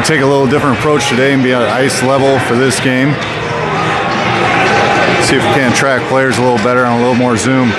to take a little different approach today and be at ice level for this game. See if we can track players a little better on a little more zoom.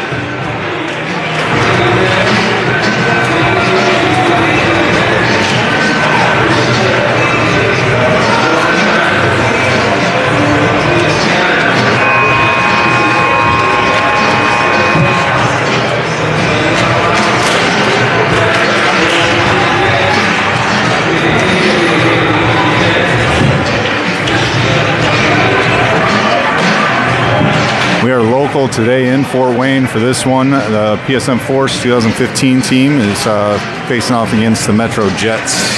We are local today in Fort Wayne for this one. The PSM Force 2015 team is facing off against the Metro Jets.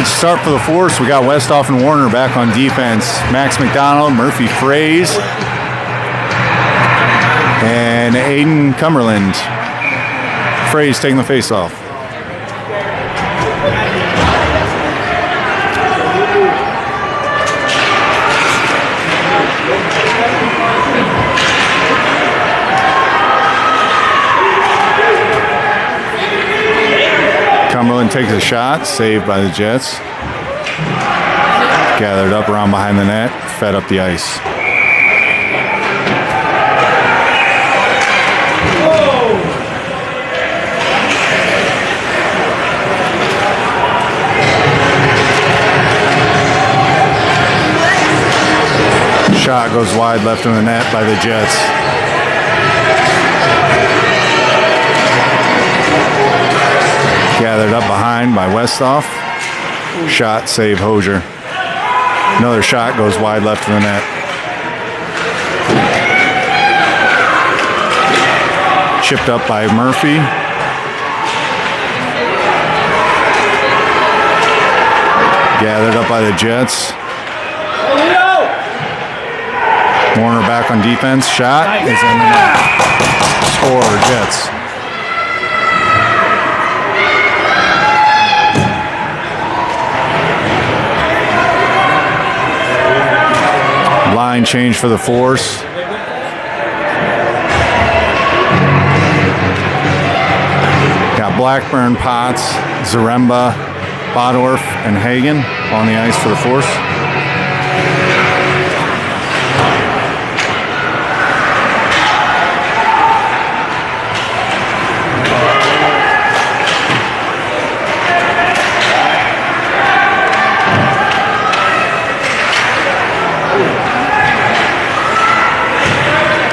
Start for the Force. We got Westhoff and Warner back on defense. Max McDonald, Murphy Fraze, and Aiden Cumberland. Fraze taking the face off. Cumberland takes a shot, saved by the Jets. Gathered up around behind the net, fed up the ice. Shot goes wide left of the net by the Jets. Gathered up behind by Westhoff. Shot, save, Hosier. Another shot goes wide left of the net. Chipped up by Murphy. Gathered up by the Jets. Warner back on defense. Shot is in the net. Score, Jets. Line change for the Force. Got Blackburn, Potts, Zaremba, Bodorf, and Hagen on the ice for the Force.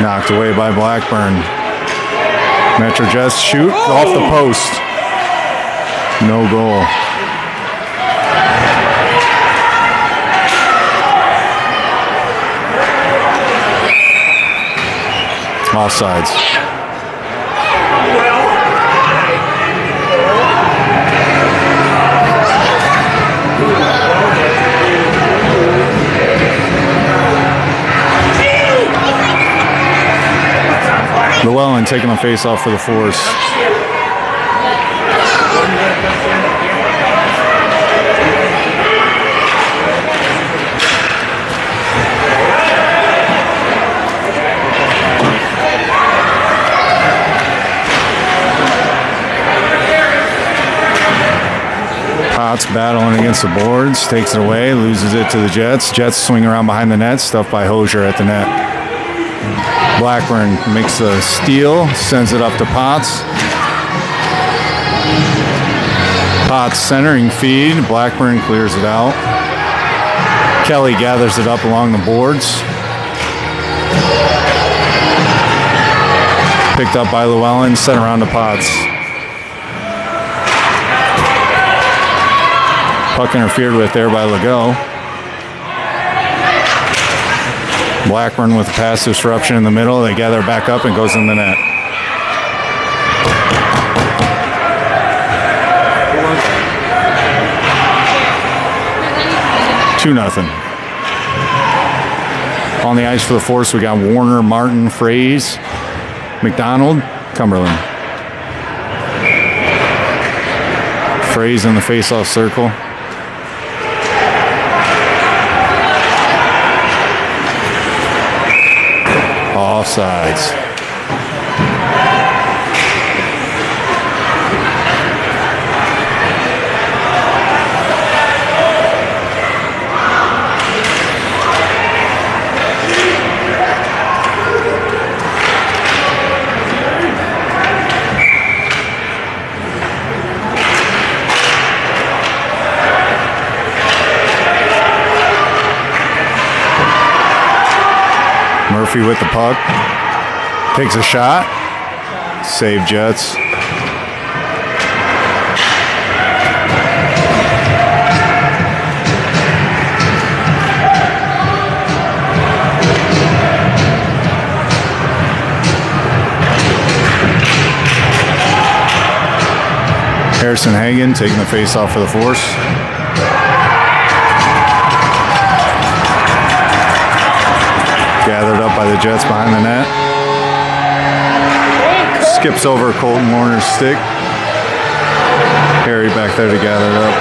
Knocked away by Blackburn. Metro Jets shoot off the post. No goal. Offsides. Llewellyn taking a face off for the Force. Potts battling against the boards, takes it away, loses it to the Jets. Jets swing around behind the net, stuffed by Hosier at the net. Blackburn makes a steal, sends it up to Potts. Potts centering feed. Blackburn clears it out. Kelly gathers it up along the boards. Picked up by Llewellyn, sent around to Potts. Puck interfered with there by Legault. Blackburn with a pass disruption in the middle. They gather back up and goes in the net. Two nothing. On the ice for the Force, we got Warner, Martin, Fraze, McDonald, Cumberland. Fraze in the face-off circle. Offsides. Murphy with the puck. Takes a shot. Save Jets. Harrison Hagen taking the face off for the Force. Gathered up by the Jets behind the net. Skips over Colton Warner's stick. Harry back there to gather it up.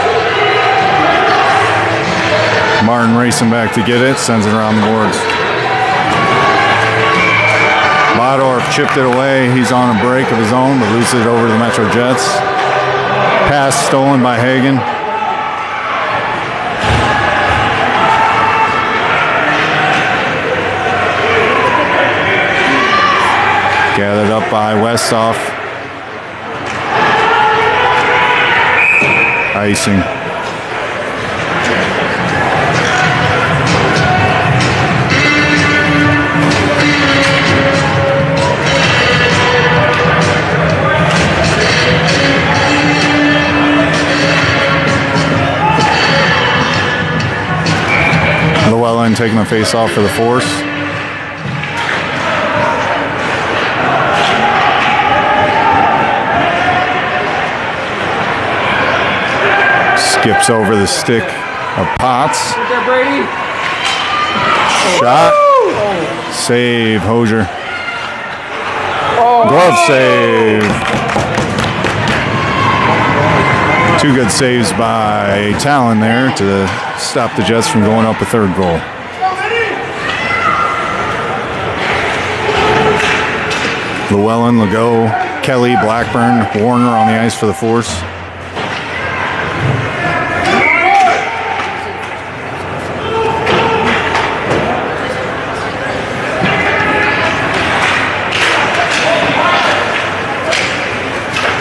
Martin racing back to get it. Sends it around the boards. Bodorf chipped it away. He's on a break of his own, but loses it over to the Metro Jets. Pass stolen by Hagen. Gathered up by Westhoff. Icing. taking the face off for the force. Skips over the stick of Potts. Shot. Save, Hosier. Glove save. 2 good saves by Talon there to stop the Jets from going up a 3rd goal. Llewellyn, Legault, Kelly, Blackburn, Warner on the ice for the force.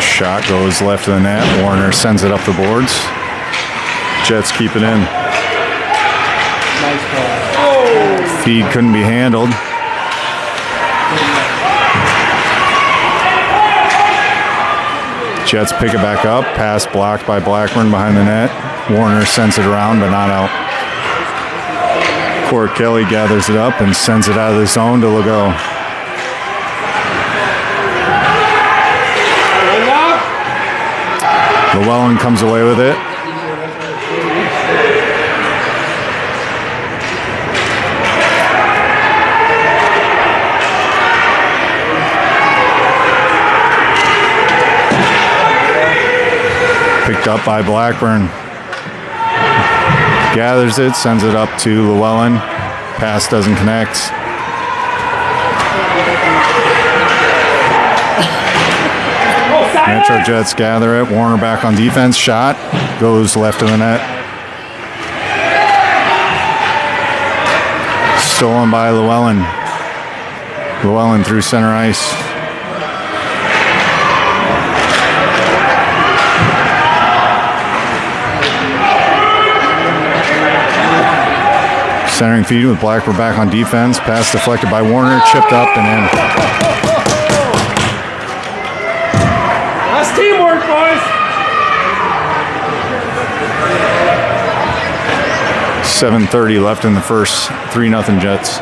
Shot goes left of the net. Warner sends it up the boards. Jets keep it in. Feed couldn't be handled. Jets pick it back up. Pass blocked by Blackburn behind the net. Warner sends it around, but not out. Court Kelly gathers it up and sends it out of the zone to Legault. Llewellyn comes away with it. Picked up by Blackburn. Gathers it, sends it up to Llewellyn. Pass doesn't connect. Metro Jets gather it. Warner back on defense. Shot. Goes left of the net. Stolen by Llewellyn. Llewellyn through center ice. Centering feed with Blackburn back on defense. Pass deflected by Warner. Chipped up and in. That's teamwork, boys. 7:30 left in the first. 3-0 Jets.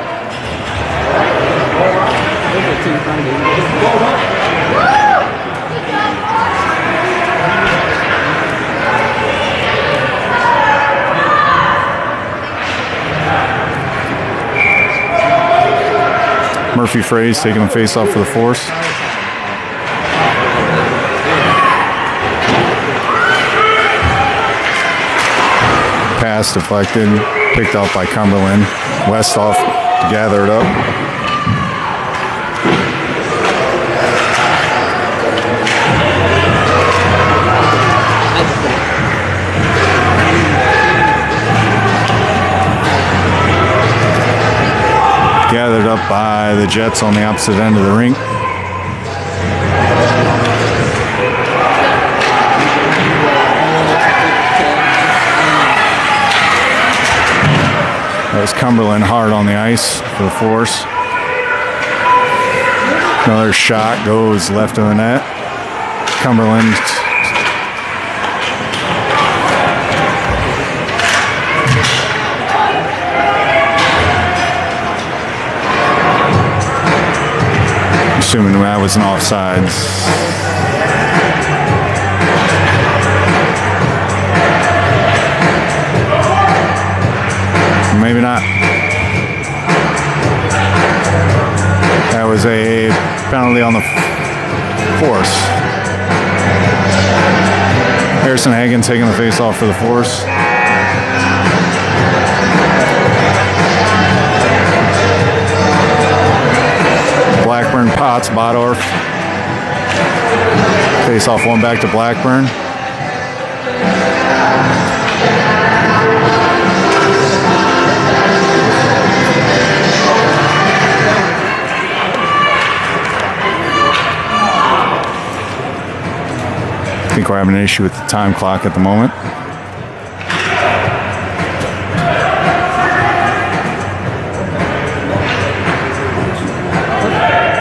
Murphy Fraze taking the face off for the force. Pass deflected, picked up by Cumberland. Westhoff to gather it up. Gathered up by the Jets on the opposite end of the rink. That was Cumberland hard on the ice for the force. Another shot goes left of the net. Cumberland assuming that was an offsides. Maybe not. That was a penalty on the force. Harrison Hagen taking the face off for the force. Blackburn, Potts, Bodorf. Face off one back to Blackburn. I think we're having an issue with the time clock at the moment.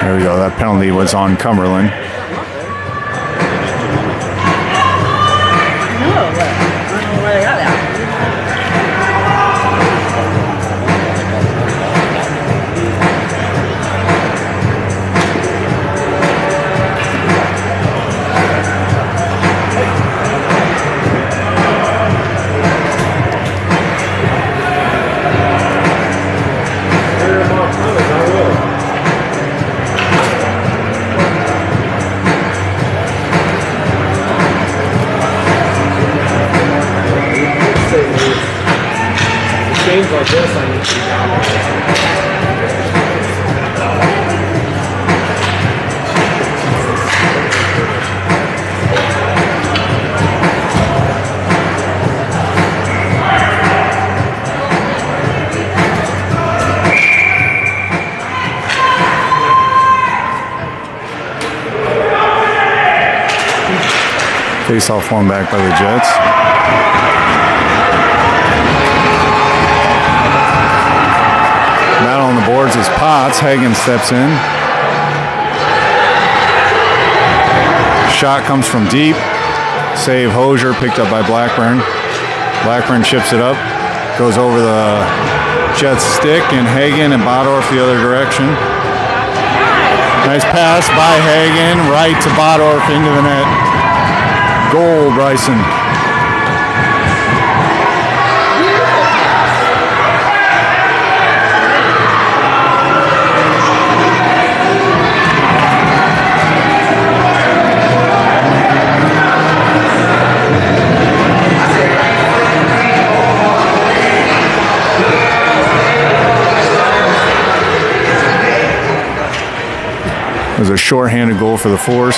There we go. That penalty was on Cumberland. games like this, I need to be down. Face off one back by the Jets. Battle on the boards is Potts. Hagen steps in. Shot comes from deep. Save Hosier, picked up by Blackburn. Blackburn chips it up. Goes over the Jets stick, and Hagen and Bodorf the other direction. Nice pass by Hagen, right to Bodorf into the net. Goal, Bryson. It was a shorthanded goal for the Force.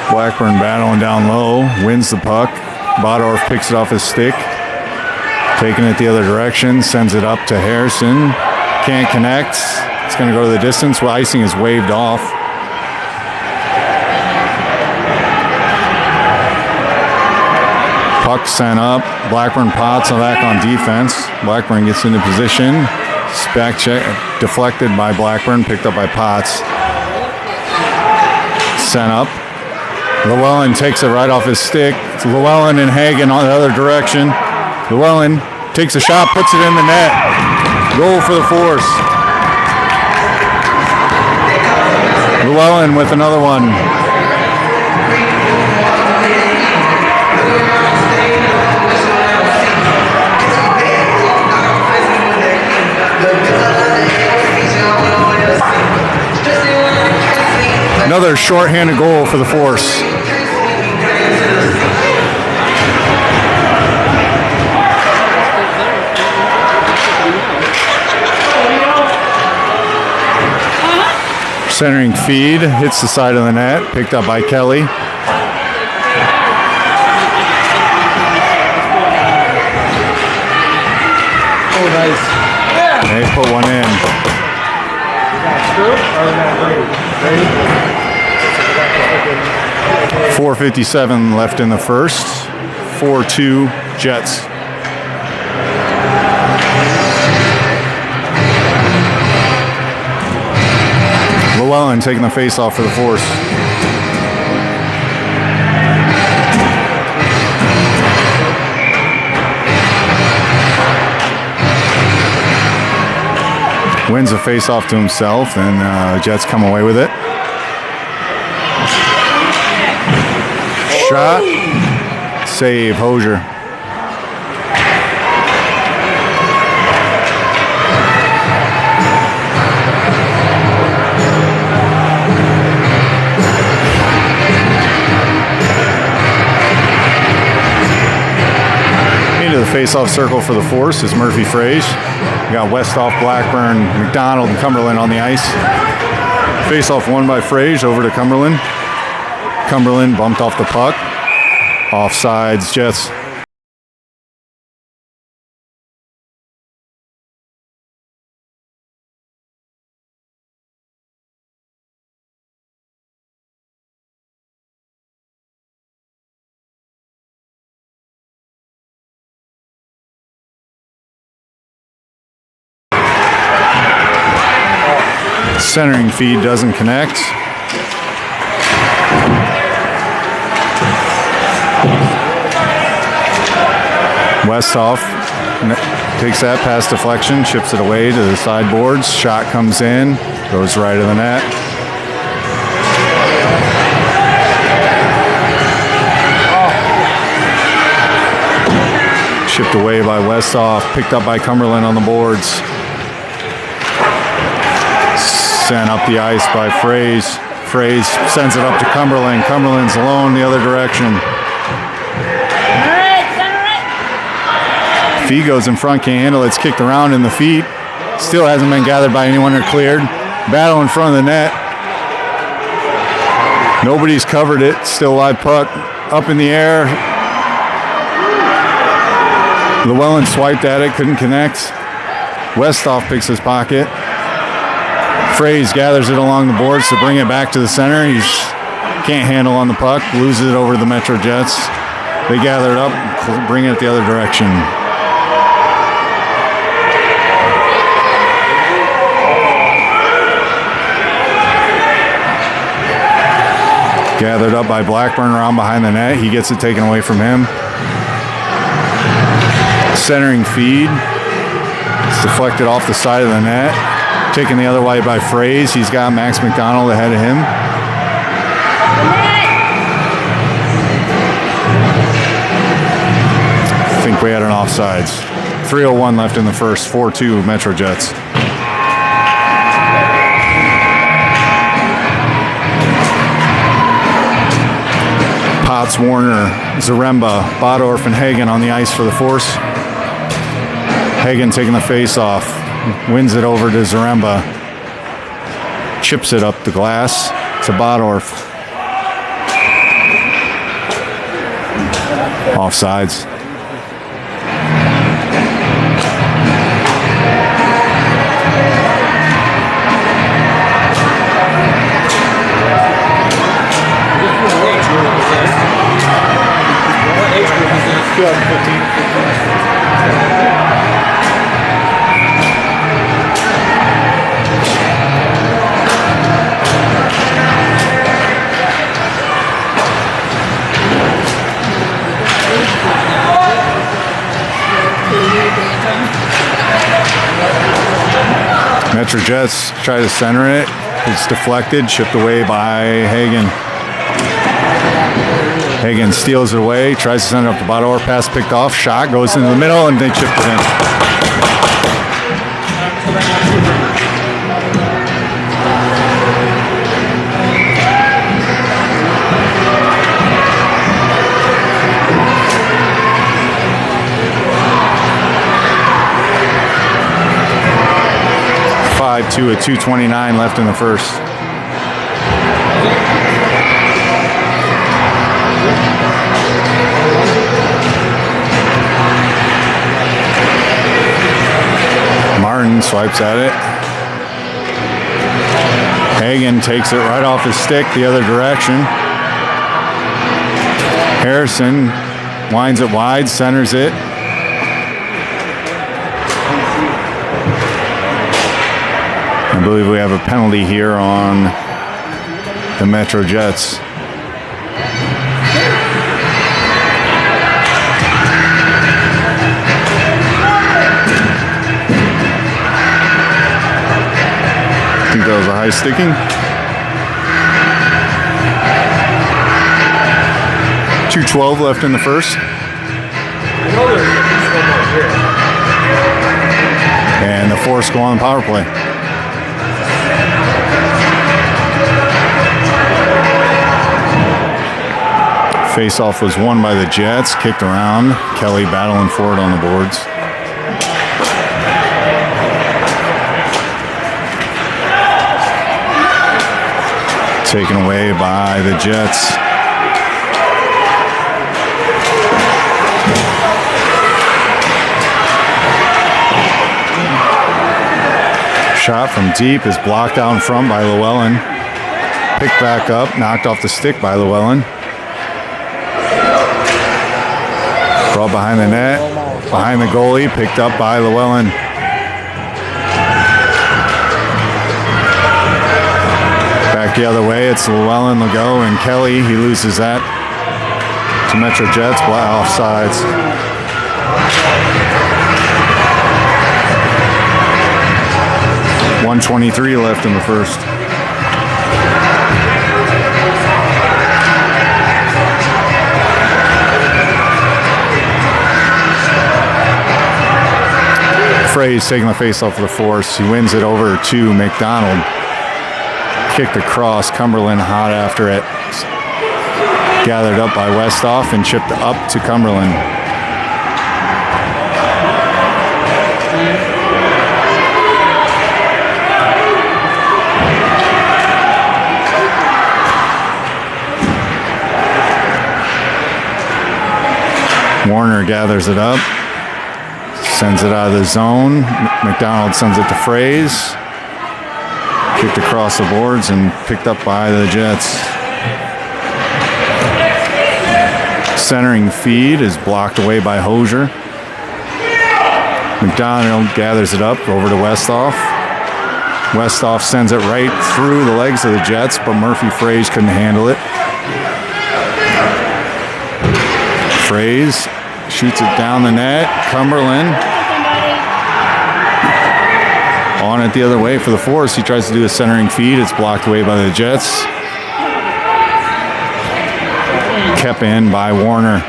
Blackburn battling down low, wins the puck. Bodorf picks it off his stick, taking it the other direction, sends it up to Harrison. Can't connect. It's going to go to the distance. Well, icing is waved off. Puck sent up. Blackburn Potts back on defense. Blackburn gets into position. Back check deflected by Blackburn, picked up by Potts. Sent up. Llewellyn takes it right off his stick. It's Llewellyn and Hagen on the other direction. Llewellyn takes a shot, puts it in the net. Goal for the Force. Llewellyn with another one. Another shorthanded goal for the Force. Centering feed, hits the side of the net, picked up by Kelly. Oh, nice. They put one in. 4:57 left in the first. 4-2 Jets. Llewellyn taking the face-off for the Force. Wins the face-off to himself, and Jets come away with it. Shot. Save, Hosier. Into the face-off circle for the Force is Murphy Frage. We got Westhoff, Blackburn, McDonald, and Cumberland on the ice. Face-off won by Frage over to Cumberland. Cumberland bumped off the puck. Offsides, Jets. Centering feed doesn't connect. Westhoff takes that pass deflection, chips it away to the sideboards. Shot comes in, goes right of the net. Chipped away by Westhoff, picked up by Cumberland on the boards. Sent up the ice by Frage. Frage sends it up to Cumberland. Cumberland's alone the other direction. feet, goes in front, can't handle it. It's kicked around in the feet. Still hasn't been gathered by anyone or cleared. Battle in front of the net. Nobody's covered it. Still live puck up in the air. Llewellyn swiped at it, couldn't connect. Westhoff picks his pocket. Fraze gathers it along the boards to bring it back to the center. He can't handle on the puck, loses it over to the Metro Jets. They gather it up, bring it the other direction. Gathered up by Blackburn around behind the net. He gets it taken away from him. Centering feed. It's deflected off the side of the net. Taken the other way by Fraze. He's got Max McDonald ahead of him. I think we had an offsides. 3:01 left in the first. 4-2 Metro Jets. Potts, Warner, Zaremba, Bodorf, and Hagen on the ice for the Force. Hagen taking the face off. Wins it over to Zaremba. Chips it up the glass to Bodorf. Offsides. Metro Jets try to center it. It's deflected, chipped away by Hagen. Hagen steals it away, tries to send it up to Bodor. Pass picked off, shot goes into the middle, and they chipped it in. To a 2:29 left in the first. Martin swipes at it. Hagen takes it right off his stick the other direction. Harrison winds it wide, centers it. I believe we have a penalty here on the Metro Jets. I think that was a high sticking. .212 left in the first. And the Force go on the power play. Face-off was won by the Jets, kicked around. Kelly battling for it on the boards. Taken away by the Jets. Shot from deep is blocked out in front by Llewellyn. Picked back up, knocked off the stick by Llewellyn. Brought behind the net, behind the goalie, picked up by Llewellyn. Back the other way, it's Llewellyn, Legault, and Kelly. He loses that to Metro Jets, offsides. .123 left in the first. Fraze taking the face off of the Force. He wins it over to McDonald. Kicked across. Cumberland hot after it. Gathered up by Westhoff and chipped up to Cumberland. Warner gathers it up, sends it out of the zone. McDonald sends it to Fraze. Kicked across the boards and picked up by the Jets. Centering feed is blocked away by Hosier. McDonald gathers it up over to Westhoff. Westhoff sends it right through the legs of the Jets, but Murphy Fraze couldn't handle it. Fraze shoots it down the net. Cumberland on it the other way for the Force. He tries to do a centering feed. It's blocked away by the Jets. Kept in by Warner.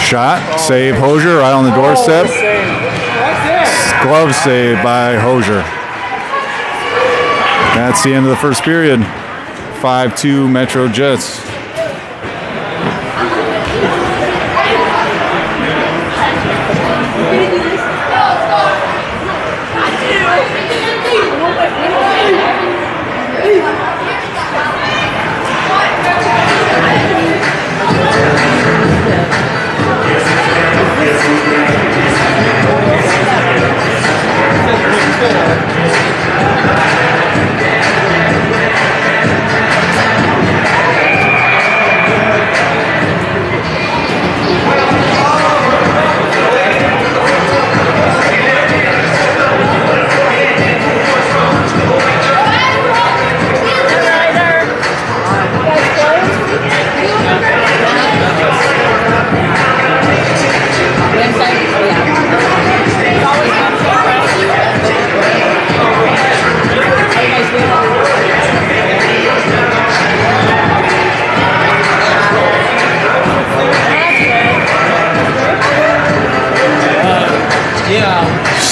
Shot, save Hosier right on the doorstep. Glove save by Hosier. That's the end of the first period. 5-2 Metro Jets.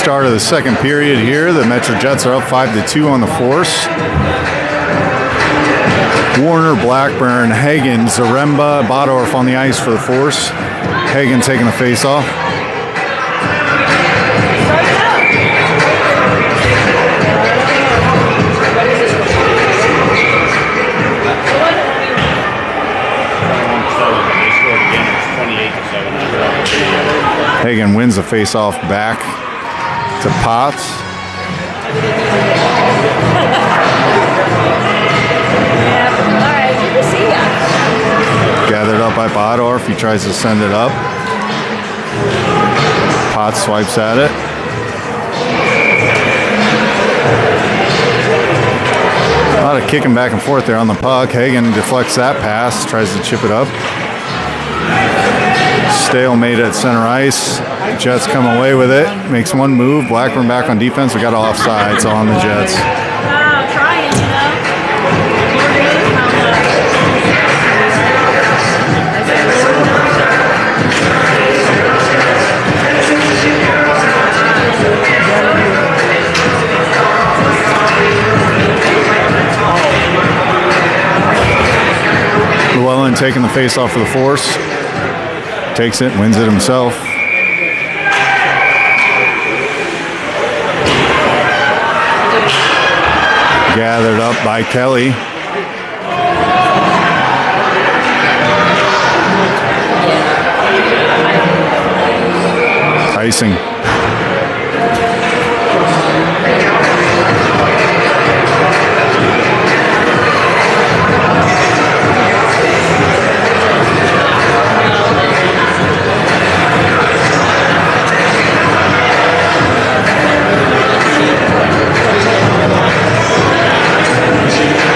Start of the second period here. The Metro Jets are up 5-2 on the Force. Warner, Blackburn, Hagen, Zaremba, Bodorf on the ice for the Force. Hagen taking the face-off. Hagen wins the face-off back to Potts. Gathered up by Bodorf. He tries to send it up. Potts swipes at it. A lot of kicking back and forth there on the puck. Hagen deflects that pass, tries to chip it up. Stalemate at center ice. Jets come away with it. Makes one move. Blackburn back on defense. We got offsides on the Jets. Trying, you know. Llewellyn taking the face off for the Force. Takes it, wins it himself. Gathered up by Kelly. Icing.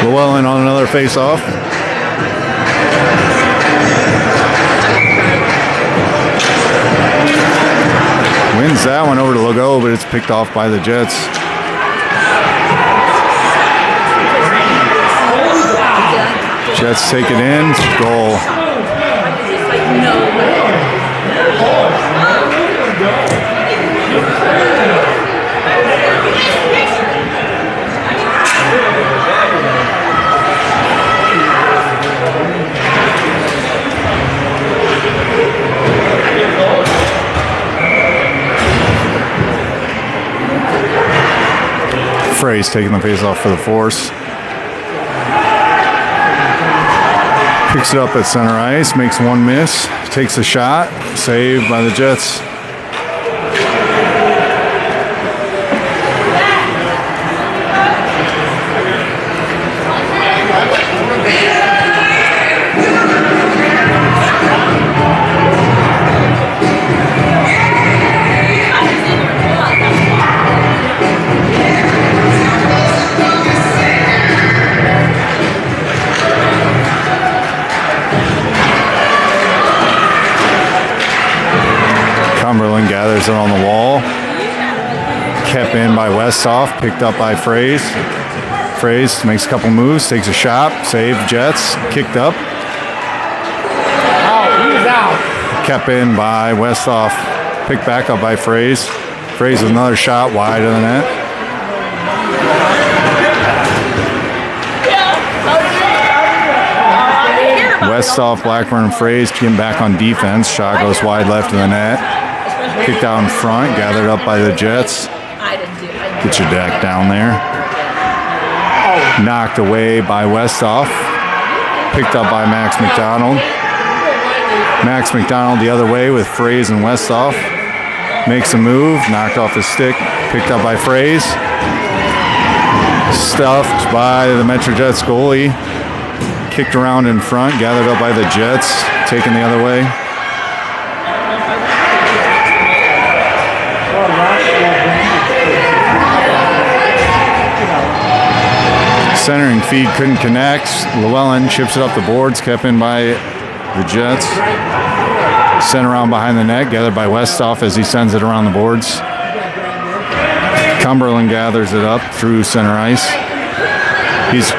Llewellyn on another face-off. Wins that one over to Legault, but it's picked off by the Jets. Jets take it in. Goal. Frey's taking the face off for the force. Picks it up at center ice, makes one miss, takes a shot, saved by the Jets. Cumberland gathers it on the wall. Kept in by Westhoff, picked up by Fraze. Fraze makes a couple moves, takes a shot, saved Jets, kicked up. Oh, he's out. Kept in by Westhoff, picked back up by Fraze. Fraze with another shot wide of the net. Westhoff, Blackburn, and Fraze getting back on defense. Shot goes wide left of the net. Kicked out in front, gathered up by the Jets. Get your deck down there. Knocked away by Westhoff. Picked up by Max McDonald. Max McDonald the other way with Fraze and Westhoff. Makes a move, knocked off his stick. Picked up by Fraze. Stuffed by the Metro Jets goalie. Kicked around in front, gathered up by the Jets. Taken the other way. Centering feed couldn't connect. Llewellyn chips it up the boards, kept in by the Jets. Sent around behind the net, gathered by Westhoff as he sends it around the boards. Cumberland gathers it up through center ice. He's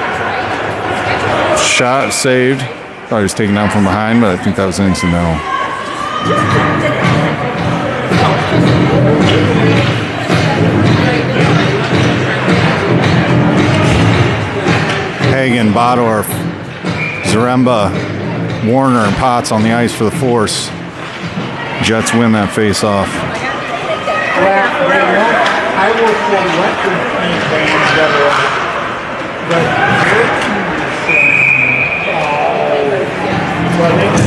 shot, saved. Thought he was taken down from behind, but I think that was incidental. Hagen, Bodorf, Zaremba, Warner, and Potts on the ice for the force. Jets win that face-off. I work for Western team fans that are, but their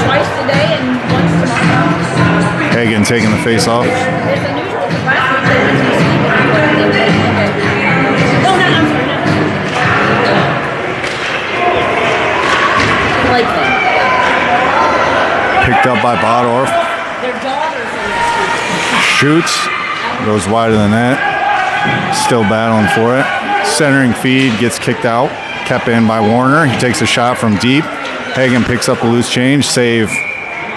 Twice today and once tomorrow. Hagen taking the face-off. Picked up by Bodorf. Shoots. Goes wide of the net. Still battling for it. Centering feed gets kicked out. Kept in by Warner. He takes a shot from deep. Hagen picks up a loose change. Save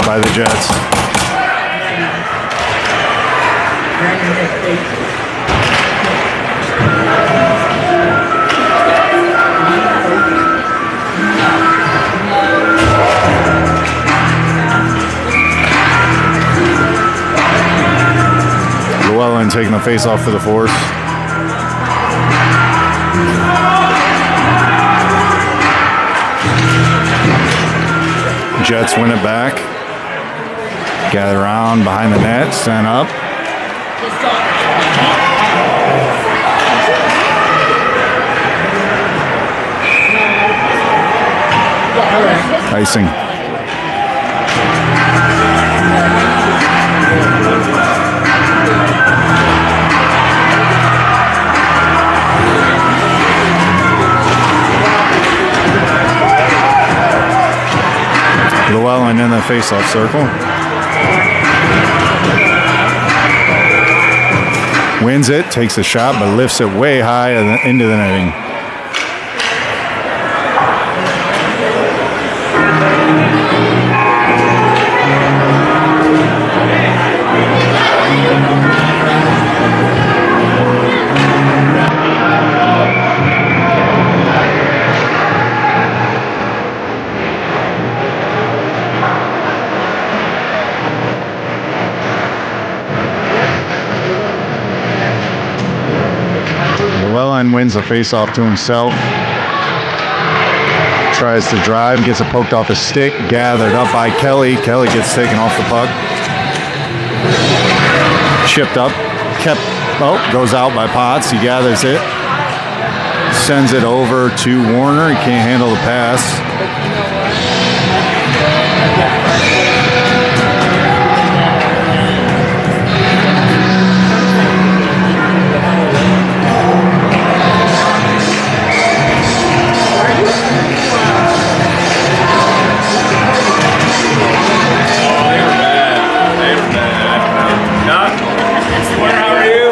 by the Jets. Llewellyn taking the face off for the force. Jets win it back. Gather around behind the net, stand up. Icing. Llewellyn in the face-off circle. Wins it, takes a shot, but lifts it way high into the netting. Llewellyn wins the face-off to himself. Tries to drive, gets it poked off his stick, gathered up by Kelly. Kelly gets taken off the puck. Chipped up, goes out by Potts. He gathers it, sends it over to Warner. He can't handle the pass. How are you?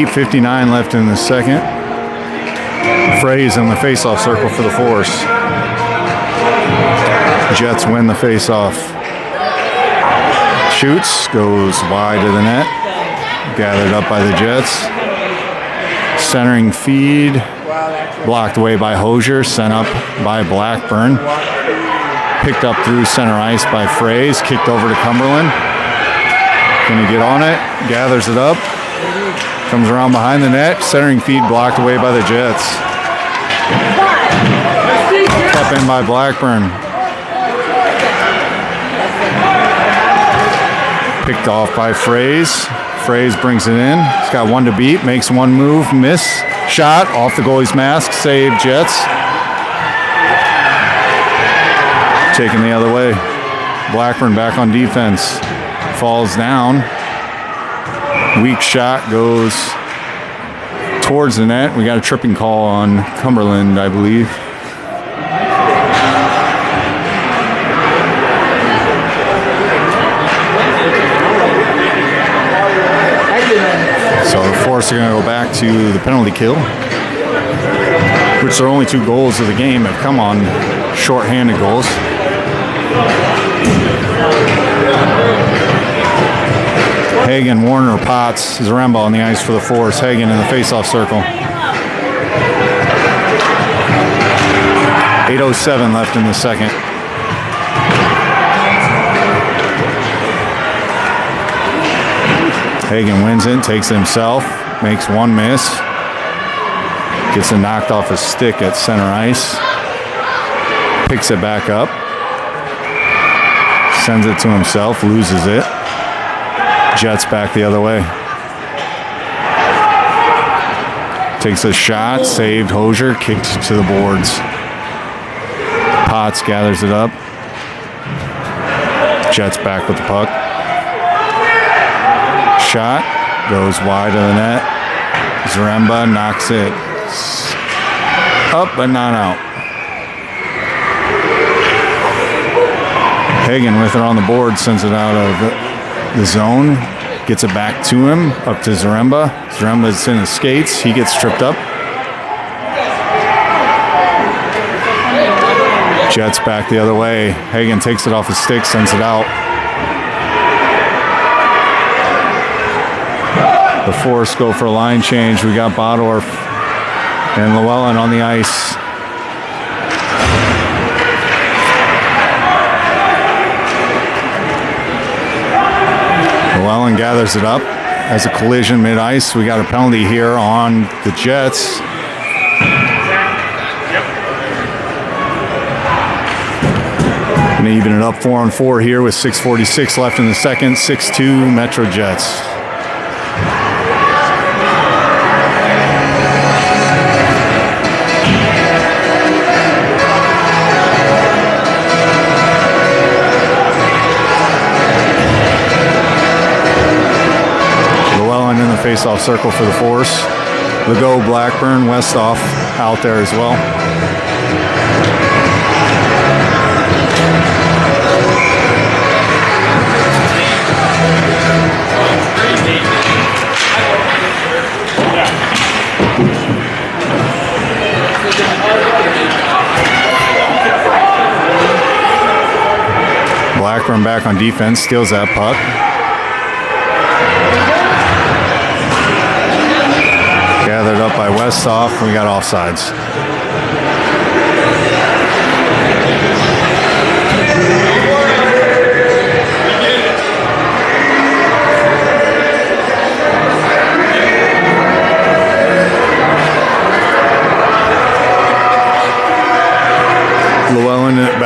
8:59 left in the second. Frey's in the face-off circle for the Force. Jets win the face-off. Shoots, goes wide to the net. Gathered up by the Jets. Centering feed. Blocked away by Hosier. Sent up by Blackburn. Picked up through center ice by Fraze. Kicked over to Cumberland. Gonna get on it. Gathers it up. Comes around behind the net. Centering feed blocked away by the Jets. Up in by Blackburn. Picked off by Fraze. Fraze brings it in. He's got one to beat. Makes one move. Miss. Shot off the goalie's mask. Save Jets. Taken the other way. Blackburn back on defense. Falls down. Weak shot goes towards the net. We got a tripping call on Cumberland, I believe. So the Force are going to go back to the penalty kill, which their only 2 goals of the game have come on shorthanded goals. Hagen, Warner, Potts, Zaremba on the ice for the Force. Hagen in the face-off circle. 8:07 left in the second. Hagen wins it, takes it himself, makes one miss. Gets it knocked off his stick at center ice. Picks it back up. Sends it to himself, loses it. Jets back the other way. Takes a shot, saved Hosier, kicked to the boards. Potts gathers it up. Jets back with the puck. Shot, goes wide of the net. Zaremba knocks it up but not out. Hagen with it on the board, sends it out of the zone, gets it back to him, up to Zaremba. Zaremba's in his skates, he gets tripped up. Jets back the other way. Hagen takes it off his stick, sends it out. The Force go for a line change. We got Bodorf and Llewellyn on the ice. Llewellyn gathers it up as a collision mid-ice. We got a penalty here on the Jets. Gonna even it up 4-on-4 here with 6:46 left in the second. 6-2 Metro Jets. Face-off circle for the Force. Legault, Blackburn, Westhoff out there as well. Blackburn back on defense, steals that puck. Gathered up by Westhoff. We got offsides.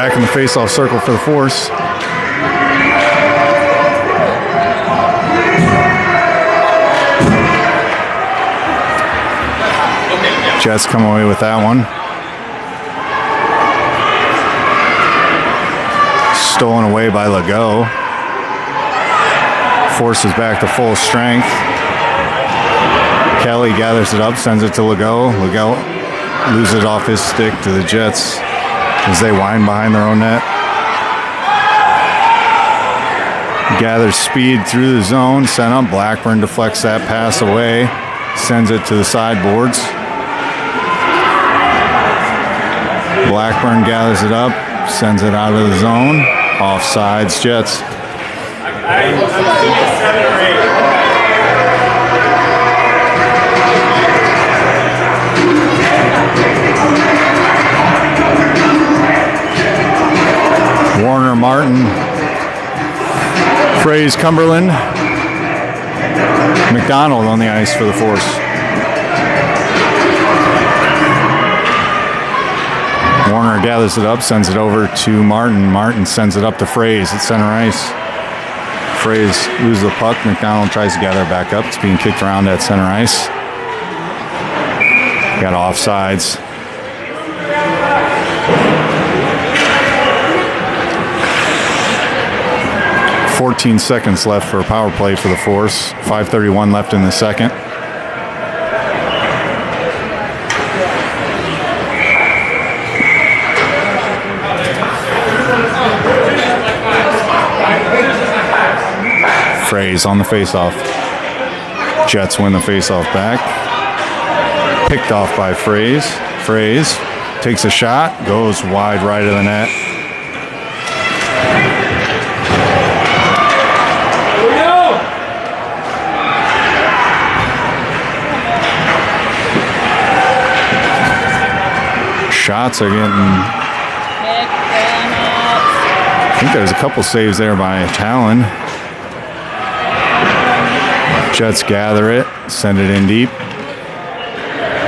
Back in the face-off circle for the Force. Jets come away with that one. Stolen away by Legault. Force is back to full strength. Kelly gathers it up, sends it to Legault. Legault loses it off his stick to the Jets as they wind behind their own net. Gathers speed through the zone, sent up. Blackburn deflects that pass away, sends it to the sideboards. Blackburn gathers it up, sends it out of the zone. Offsides, Jets. Warner, Martin, Fraze, Cumberland, McDonald on the ice for the Force. Warner gathers it up, sends it over to Martin. Martin sends it up to Fraze at center ice. Fraze loses the puck. McDonald tries to gather it back up. It's being kicked around at center ice. Got offsides. .14 seconds left for a power play for the Force. 5:31 left in the second. Fraze on the faceoff. Jets win the faceoff back. Picked off by Fraze. Fraze takes a shot, goes wide right of the net. Shots are getting... I think there's a couple saves there by Talon. Jets gather it, send it in deep.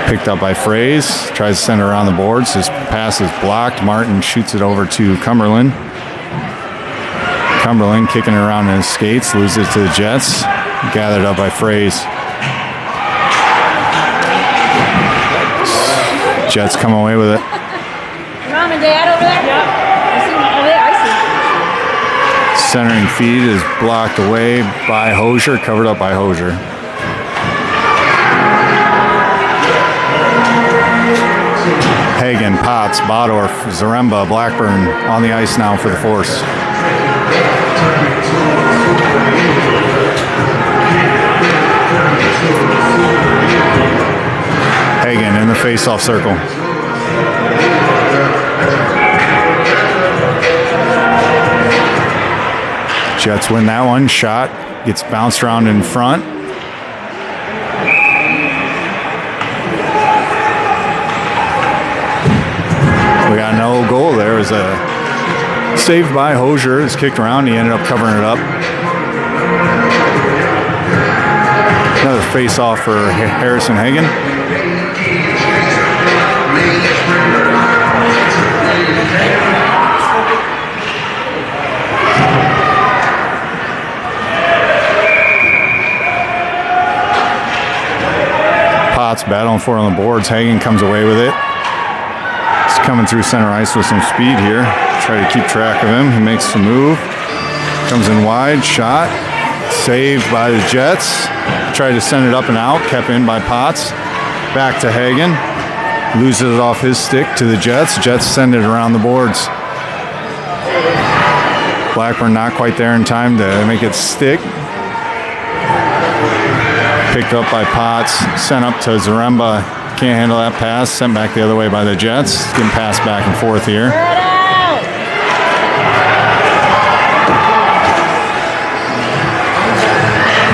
Picked up by Fraze, tries to send it around the boards. His pass is blocked. Martin shoots it over to Cumberland. Cumberland kicking it around in his skates, loses it to the Jets. Gathered up by Fraze. Jets come away with it. Mom and Dad over there? Yep. I see. Centering feed is blocked away by Hosier, covered up by Hosier. Hagen, Potts, Bodorf, Zaremba, Blackburn on the ice now for the Force. Hagen in the face-off circle. Jets win that one. Shot gets bounced around in front. We got no goal there. It was a save by Hosier. It's kicked around. He ended up covering it up. Another face-off for Harrison Hagen. Potts battling for it on the boards. Hagen comes away with it. He's coming through center ice with some speed here. Try to keep track of him. He makes the move. Comes in wide. Shot. Saved by the Jets. Tried to send it up and out. Kept in by Potts. Back to Hagen. Loses it off his stick to the Jets. Jets send it around the boards. Blackburn not quite there in time to make it stick. Picked up by Potts. Sent up to Zaremba. Can't handle that pass. Sent back the other way by the Jets. Getting passed back and forth here.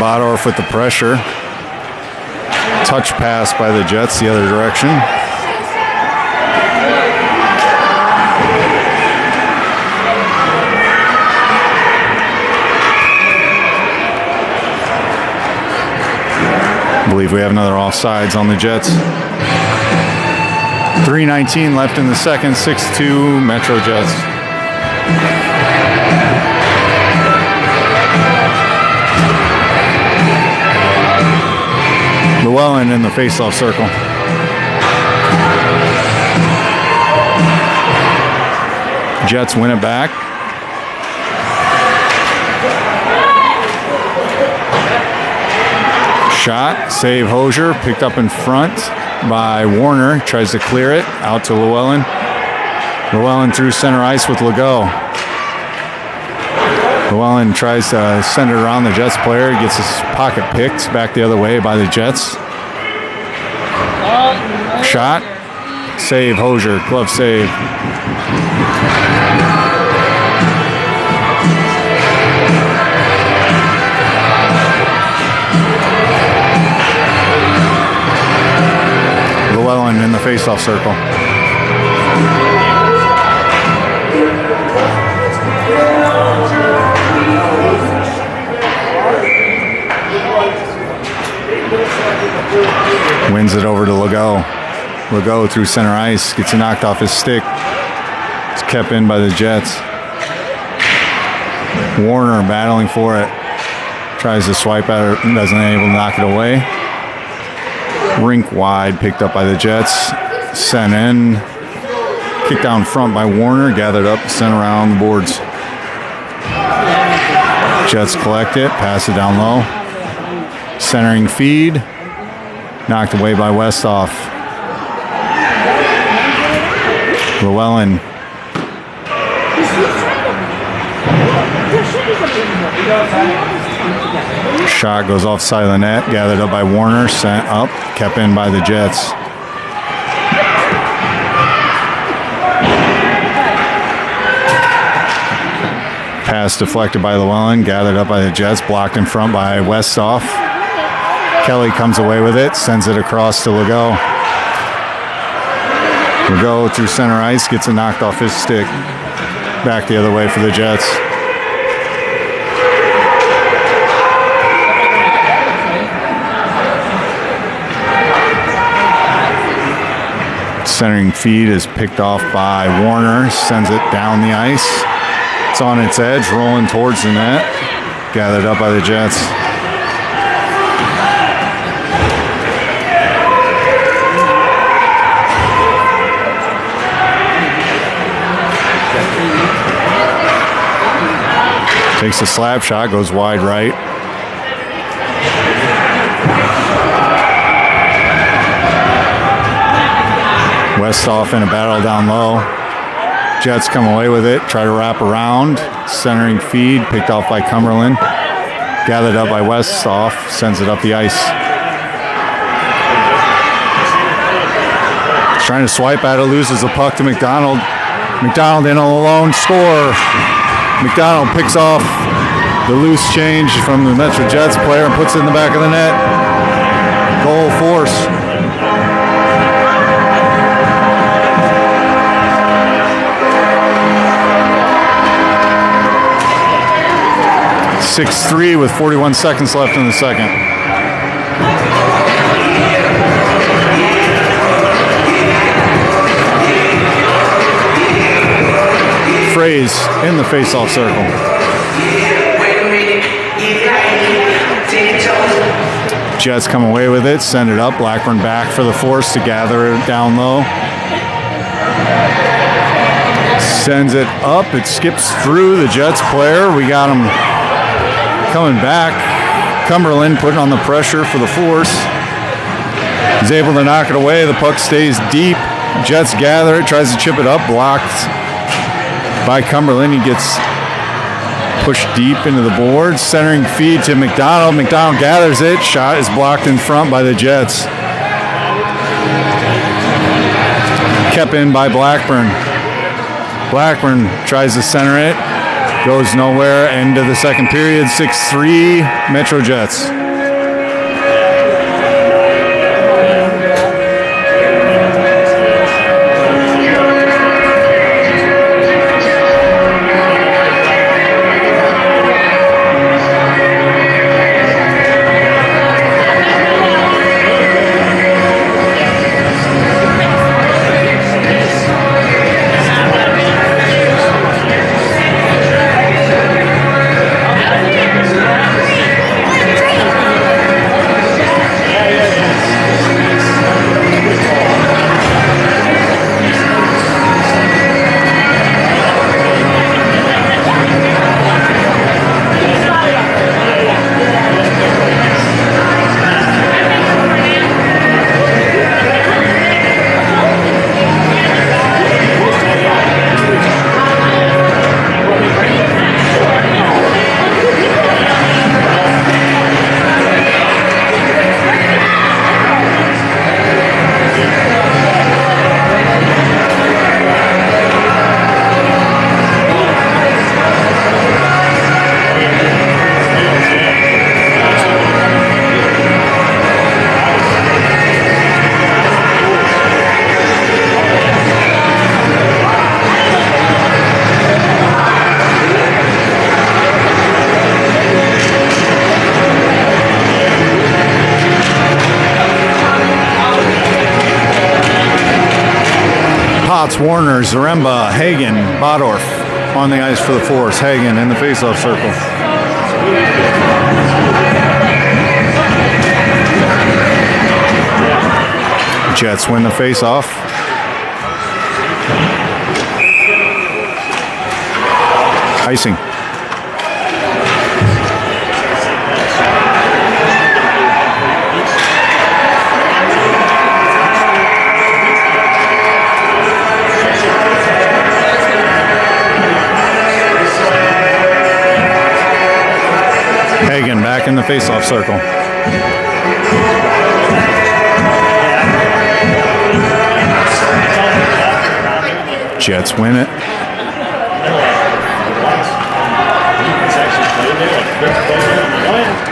Bodorf with the pressure. Touch pass by the Jets the other direction. I believe we have another offsides on the Jets. 3:19 left in the second. 6-2 Metro Jets. Llewellyn in the face-off circle. Jets win it back. Shot, save Hosier, picked up in front by Warner, tries to clear it, out to Llewellyn. Llewellyn through center ice with Legault. Llewellyn tries to send it around the Jets player, gets his pocket picked back the other way by the Jets. Shot, save Hosier, glove save. Llewellyn in the face-off circle. Wins it over to Legault. Legault through center ice, gets it knocked off his stick. It's kept in by the Jets. Warner battling for it. Tries to swipe at it, doesn't able to knock it away. Rink wide, picked up by the Jets. Sent in. Kicked down front by Warner, gathered up, sent around the boards. Jets collect it, pass it down low. Centering feed. Knocked away by Westhoff. Llewellyn. Shot goes off side of the net, gathered up by Warner, sent up, kept in by the Jets. Pass deflected by Llewellyn, gathered up by the Jets, blocked in front by Westhoff. Kelly comes away with it, sends it across to Legault. Legault through center ice, gets it knocked off his stick. Back the other way for the Jets. Centering feed is picked off by Warner, sends it down the ice. It's on its edge, rolling towards the net. Gathered up by the Jets. Takes a slap shot, goes wide right. Westhoff in a battle down low. Jets come away with it, try to wrap around. Centering feed, picked off by Cumberland. Gathered up by Westhoff, sends it up the ice. Trying to swipe at it, loses the puck to McDonald. McDonald in alone, score. McDonald picks off the loose change from the Metro Jets player and puts it in the back of the net. Goal force. (6-3) with 41 seconds left in the second. Fraze in the face-off circle. Jets come away with it, send it up. Blackburn back for the force to gather it down low. Sends it up. It skips through the Jets player. We got him coming back. Cumberland putting on the pressure for the force. He's able to knock it away. The puck stays deep. Jets gather it, tries to chip it up, blocked by Cumberland. He gets pushed deep into the boards. Centering feed to McDonald. McDonald gathers it. Shot is blocked in front by the Jets. Kept in by Blackburn. Blackburn tries to center it. Goes nowhere. End of the second period. 6-3 Metro Jets. Potts, Warner, Zaremba, Hagen, Bodorf on the ice for the Force. Hagen in the faceoff circle. Jets win the faceoff. Icing. Hagen back in the faceoff circle. Jets win it.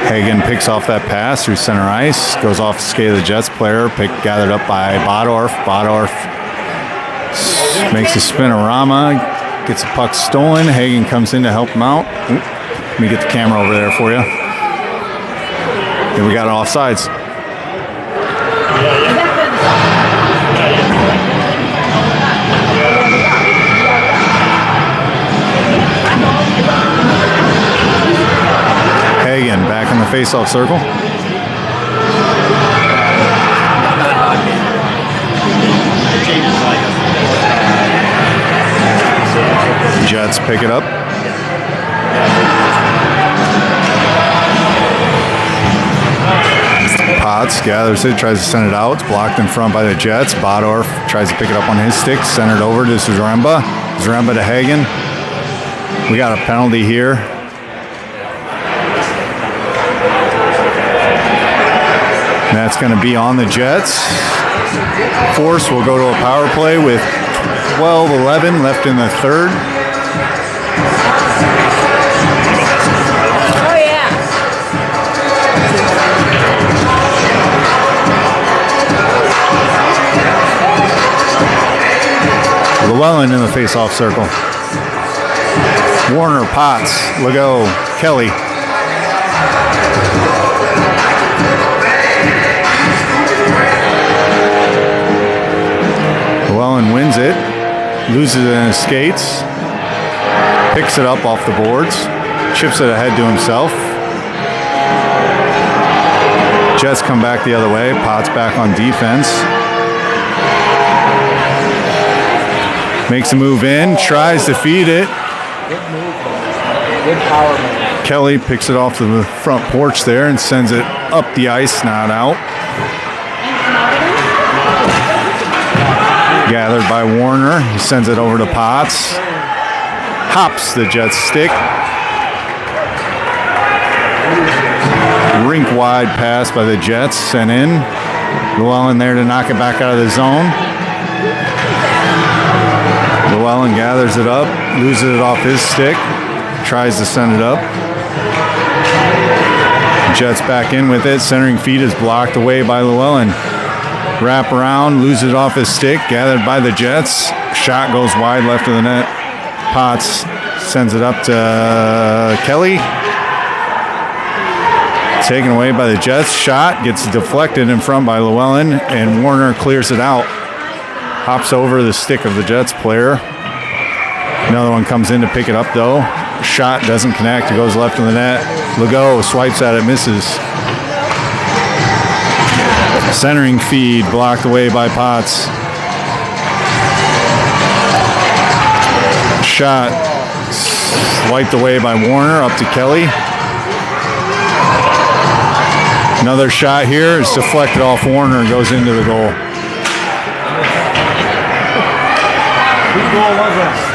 Hagen picks off that pass through center ice, goes off the skate of the Jets player, gathered up by Bodorf. Bodorf makes a spinorama, gets the puck stolen. Hagen comes in to help him out. Oop, let me get the camera over there for you. And we got it offsides. Hagen back in the faceoff circle. Jets pick it up. Potts gathers it, tries to send it out. It's blocked in front by the Jets. Bodorf tries to pick it up on his stick, send it over to Zaremba. Zaremba to Hagen. We got a penalty here. That's going to be on the Jets. Force will go to a power play with 12-11 left in the third. Oh, yeah. Llewellyn in the face-off circle. Warner, Potts, Legault, Kelly. Llewellyn wins it, loses it in his skates, picks it up off the boards, chips it ahead to himself. Jets come back the other way, Potts back on defense. Makes a move in, tries to feed it. Good move. Good power move. Kelly picks it off the front porch there and sends it up the ice, not out. Gathered by Warner. He sends it over to Potts. Hops the Jets stick. Rink wide pass by the Jets. Sent in. Llewellyn there to knock it back out of the zone. Llewellyn gathers it up. Loses it off his stick. Tries to send it up. Jets back in with it. Centering feed is blocked away by Llewellyn. Wrap around, loses it off his stick, gathered by the Jets. Shot goes wide left of the net. Potts sends it up to Kelly. Taken away by the Jets. Shot gets deflected in front by Llewellyn, and Warner clears it out. Hops over the stick of the Jets player. Another one comes in to pick it up though. Shot doesn't connect, it goes left of the net. Legault swipes at it, misses. Centering feed blocked away by Potts. Shot swiped away by Warner up to Kelly. Another shot here is deflected off Warner and goes into the goal. Whose goal was that?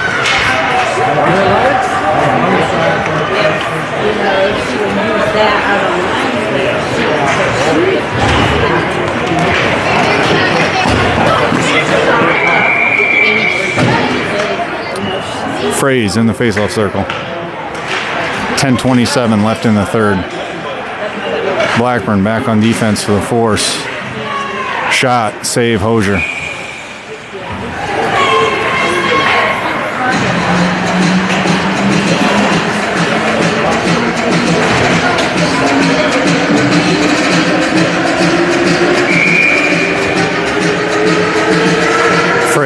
Fraze in the faceoff circle. 10:27 left in the third. Blackburn back on defense for the Force. Shot, save Hosier.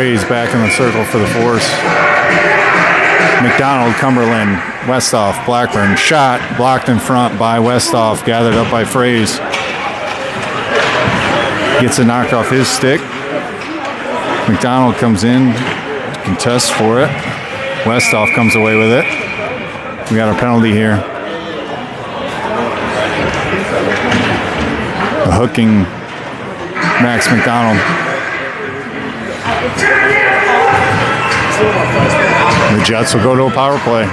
Fraze back in the circle for the force. McDonald, Cumberland, Westoff, Blackburn. Shot blocked in front by Westoff, gathered up by Fraze. Gets it knocked off his stick. McDonald comes in, contests for it. Westoff comes away with it. We got a penalty here. A hooking Max McDonald. The Jets will go to a power play.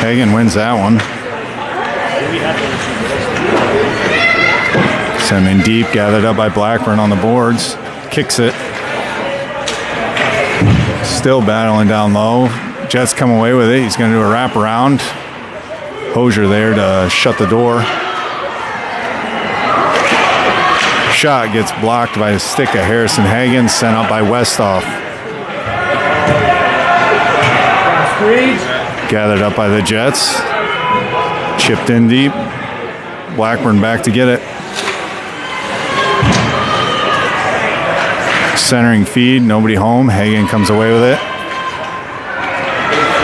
Hagen wins that one. Sending deep, gathered up by Blackburn on the boards. Kicks it. Still battling down low. Jets come away with it. He's going to do a wraparound. Hosier there to shut the door. Shot gets blocked by a stick of Harrison Hagen, sent up by Westoff. Gathered up by the Jets. Chipped in deep. Blackburn back to get it. Centering feed, nobody home. Hagen comes away with it.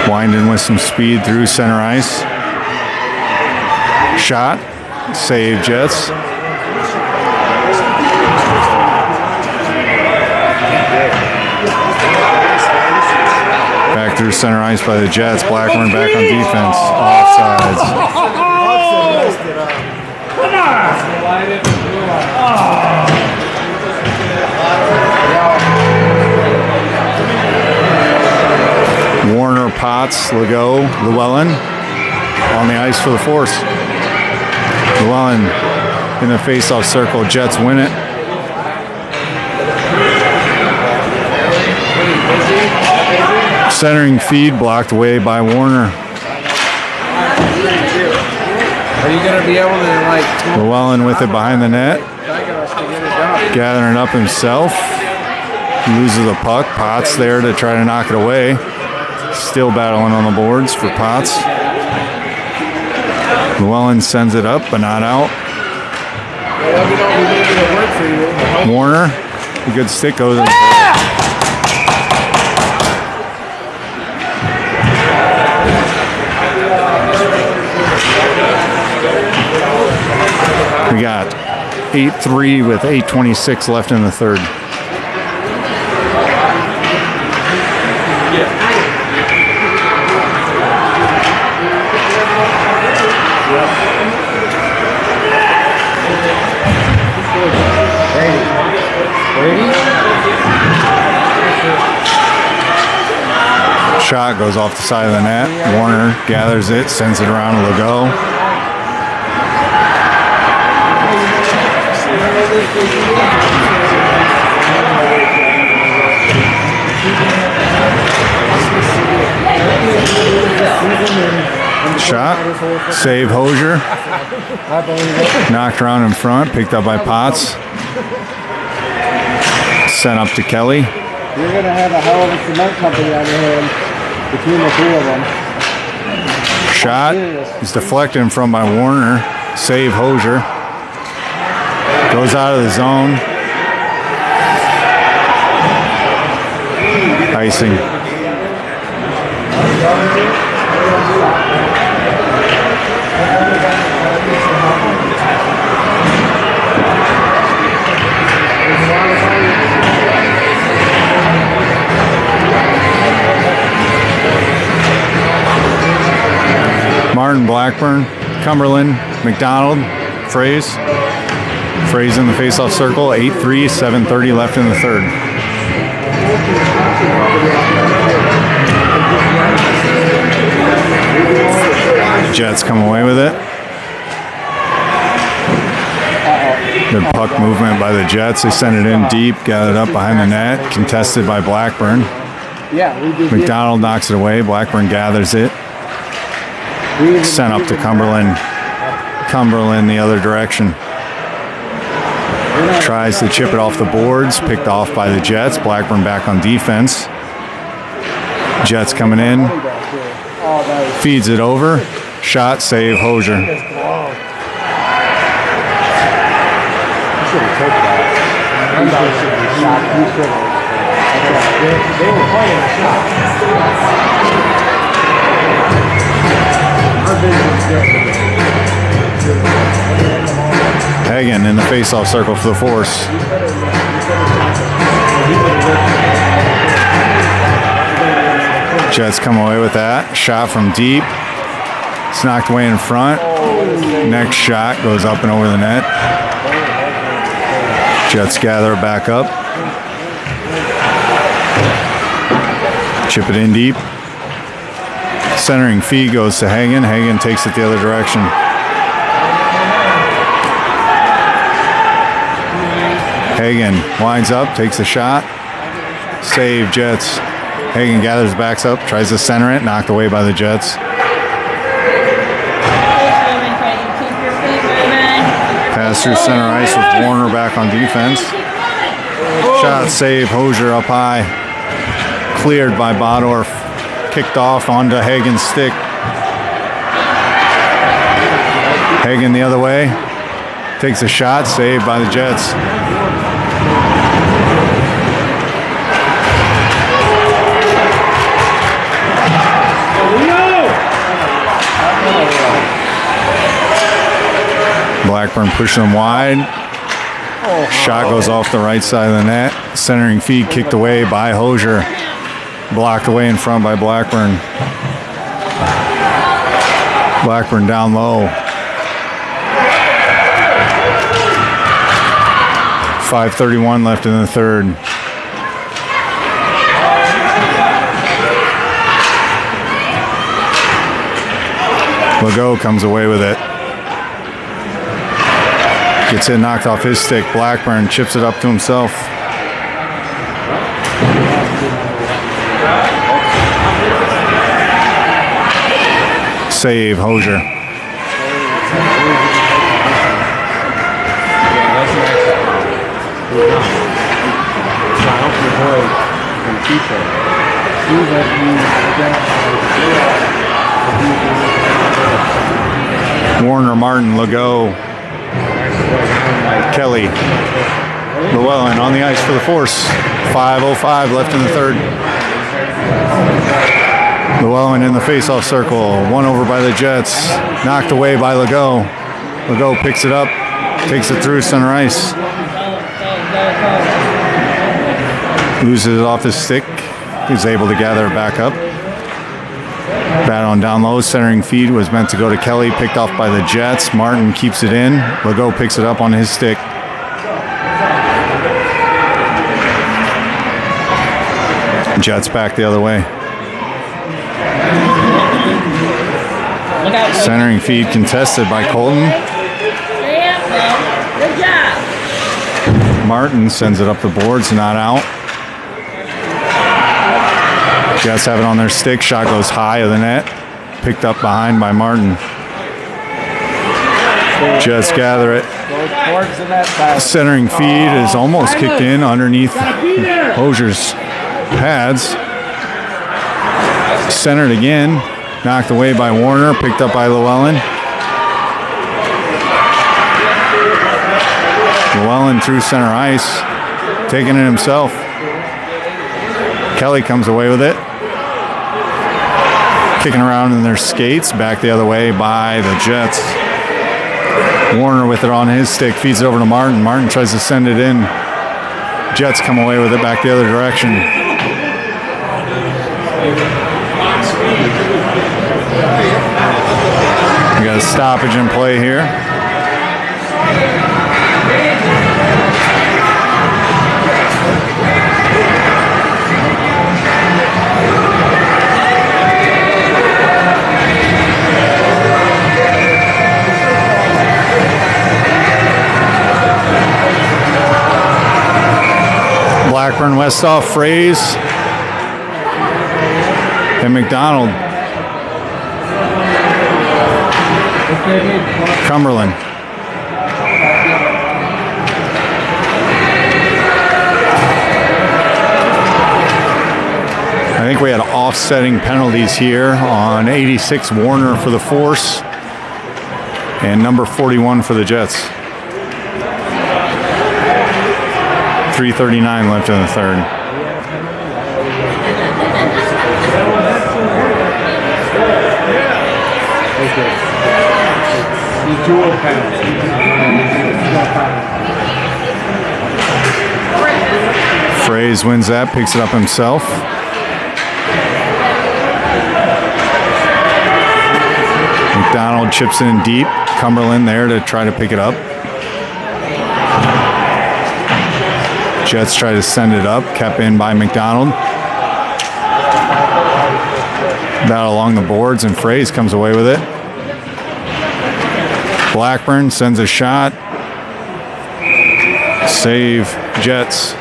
Winding with some speed through center ice. Shot. Save Jets. Back through center ice by the Jets. Blackburn back on defense. Offsides. Warner, Potts, Legault, Llewellyn on the ice for the force. Llewellyn in the face-off circle. Jets win it. Centering feed blocked away by Warner. Are you going to be able to, like... Llewellyn with it behind the net. Gathering up himself. Loses the puck. Potts there to try to knock it away. Still battling on the boards for Potts. Llewellyn sends it up, but not out. Warner, a good stick goes in. We got 8-3 with 8:26 left in the third. Shot goes off the side of the net. Warner gathers it, sends it around to Legault. Shot, save Hosier. Knocked around in front, picked up by Potts. Sent up to Kelly. You're going to have a hell of a cement company on your hand between the two of them. Shot is deflected in front by Warner. Save Hosier. Goes out of the zone. Icing. Martin, Blackburn, Cumberland, McDonald, Fraze. Fraze in the face-off circle, 8-3, 7:30 left in the third. Jets come away with it. Good puck movement by the Jets. They send it in deep, gathered up behind the net, contested by Blackburn. McDonald knocks it away. Blackburn gathers it. Sent up to Cumberland. Cumberland the other direction. Tries to chip it off the boards, picked off by the Jets. Blackburn back on defense. Jets coming in, feeds it over. Shot, save, Hosier. They were playing the shot. Our vision's different. Hagen in the face-off circle for the force. Jets come away with that. Shot from deep. It's knocked away in front. Next shot goes up and over the net. Jets gather it back up. Chip it in deep. Centering feed goes to Hagen. Hagen takes it the other direction. Hagen winds up, takes a shot. Save, Jets. Hagen gathers, backs up, tries to center it, knocked away by the Jets. Pass through center ice with Warner back on defense. Shot, save, Hosier up high. Cleared by Bodorf. Kicked off onto Hagen's stick. Hagen the other way. Takes a shot, saved by the Jets. Blackburn pushing them wide. Shot goes off the right side of the net. Centering feed kicked away by Hosier. Blocked away in front by Blackburn. Blackburn down low. 5:31 left in the third. Legault comes away with it. Gets it knocked off his stick. Blackburn chips it up to himself. Save, Hosier. Warner, Martin, Legault, Kelly, Llewellyn on the ice for the force. 5:05 left in the third. Llewellyn in the face-off circle. One over by the Jets. Knocked away by Legault. Legault picks it up. Takes it through center ice. Loses it off his stick. He's able to gather it back up. Bat on down low. Centering feed was meant to go to Kelly. Picked off by the Jets. Martin keeps it in. Legault picks it up on his stick. Jets back the other way. Centering feed contested by Colton. Good job. Martin sends it up the boards, not out. Jets have it on their stick. Shot goes high of the net. Picked up behind by Martin. Jets gather it. Centering feed is almost kicked in underneath Hosier's pads. Centered again. Knocked away by Warner. Picked up by Llewellyn. Llewellyn through center ice. Taking it himself. Kelly comes away with it. Kicking around in their skates. Back the other way by the Jets. Warner with it on his stick. Feeds it over to Martin. Martin tries to send it in. Jets come away with it back the other direction. We got a stoppage in play here. Blackburn, Westhoff, Fraze, and McDonald. Cumberland. offsetting penalties here on 86 Warner for the Force and number 41 for the Jets. 3:39 left in the third. Fraze wins that, picks it up himself. McDonald chips in deep. Cumberland there to try to pick it up. Jets try to send it up, kept in by McDonald. Battle along the boards, and Fraze comes away with it. Blackburn sends a shot. Save, Jets.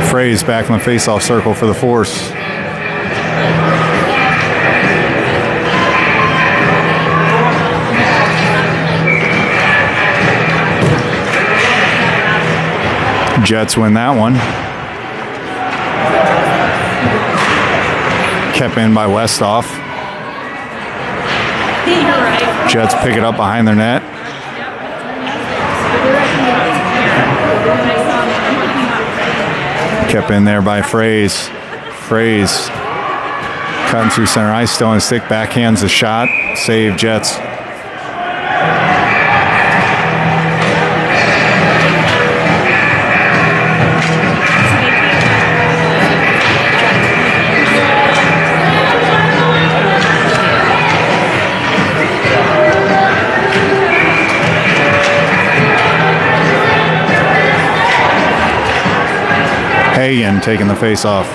Fraze back in the face-off circle for the Force. Jets win that one. Kept in by Westhoff. Jets pick it up behind their net. Kept in there by Fraze. Fraze cutting through center ice, still on his stick, backhands the shot. Save, Jets. Hagen taking the face off.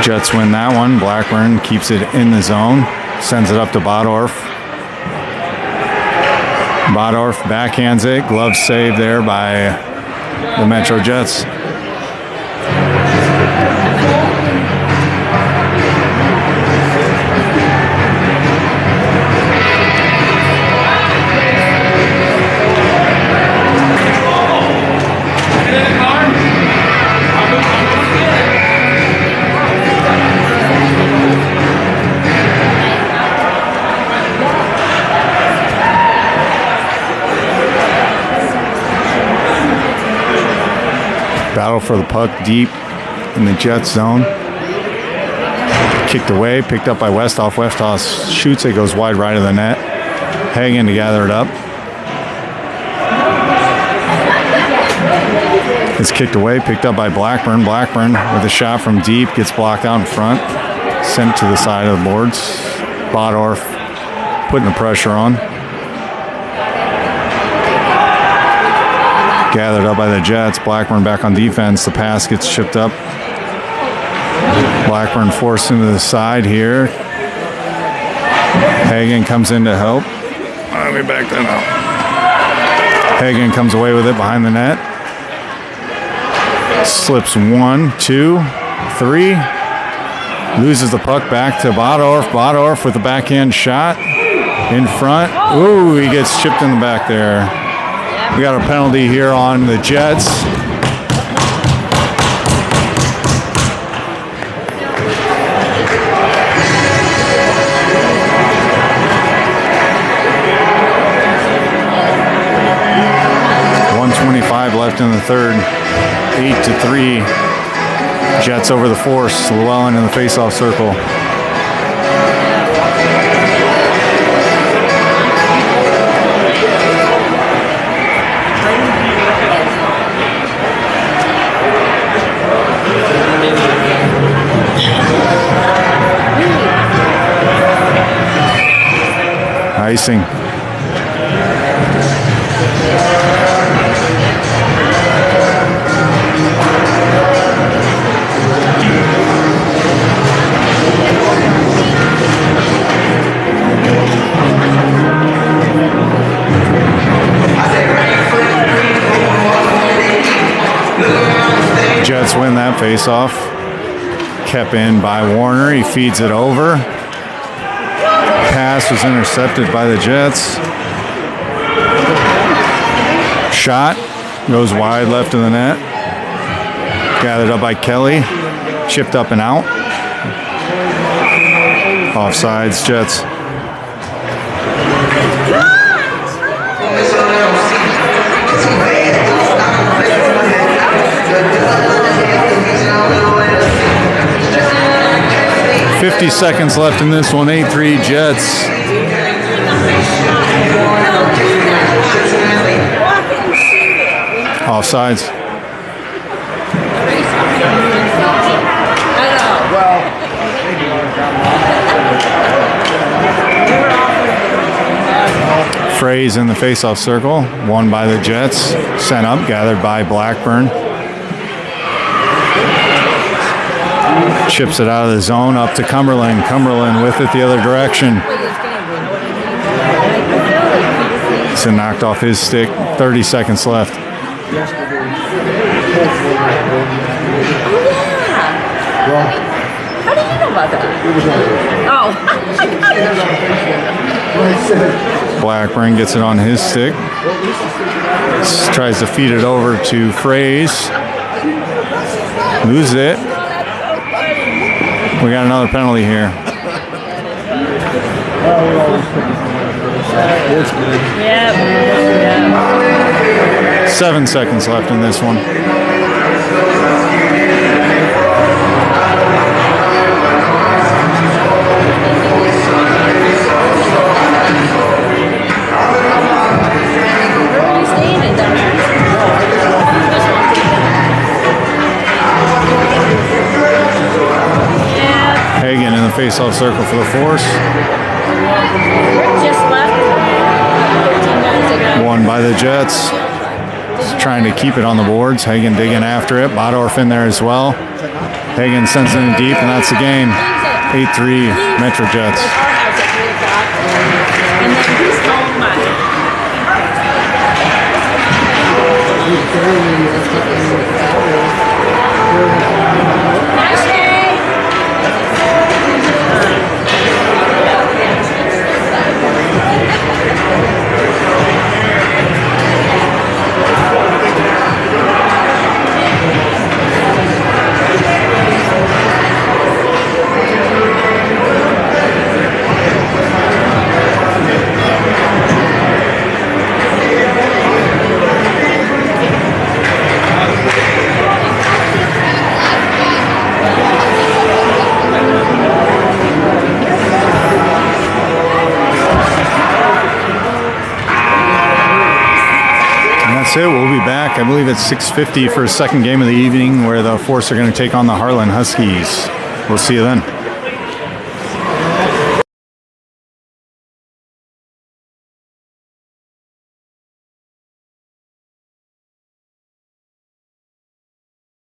Jets win that one. Blackburn keeps it in the zone. Sends it up to Bodorf. Bodorf backhands it. Glove save there by the Metro Jets. Battle for the puck deep in the Jets zone. Kicked away, picked up by Westhoff. Westhoff shoots it, goes wide right of the net. Hagen to gather it up. It's kicked away, picked up by Blackburn. Blackburn with a shot from deep, gets blocked out in front. Sent to the side of the boards. Bodorf putting the pressure on. Gathered up by the Jets. Blackburn back on defense. The pass gets chipped up. Blackburn forced into the side here. Hagen comes in to help. Let me back that up. Hagen comes away with it behind the net. Slips 1, 2, 3. Loses the puck back to Bodorf. Bodorf with the backhand shot in front. Ooh, he gets chipped in the back there. We got a penalty here on the Jets. .125 left in the third. 8-3. Jets over the Force. Llewellyn in the face-off circle. Icing. Jets win that face-off. kept in by Warner. He feeds it over. Pass was intercepted by the Jets. Shot goes wide left of the net. Gathered up by Kelly. Chipped up and out. Offsides, Jets. $50 seconds left in this one. 8-3 Jets. Offsides. Fraze in the faceoff circle, won by the Jets, sent up, gathered by Blackburn. Chips it out of the zone, up to Cumberland. Cumberland with it the other direction. It's knocked off his stick, 30 seconds left. How do you know about that? Oh. Blackburn gets it on his stick. Tries to feed it over to Fraze. Loses it. We got another penalty here. Yeah. 7 seconds left in this one. Hagan in the face-off circle for the force. Just left 15 minutes ago. Won by the Jets. Just trying to keep it on the boards. Hagan digging after it. Bodorf in there as well. Hagan sends it in deep, and that's the game. 8-3 Metro Jets. And then he's home by. That's it. We'll be back. I believe it's 6:50 for a second game of the evening where the Force are going to take on the Harlan Huskies. We'll see you then.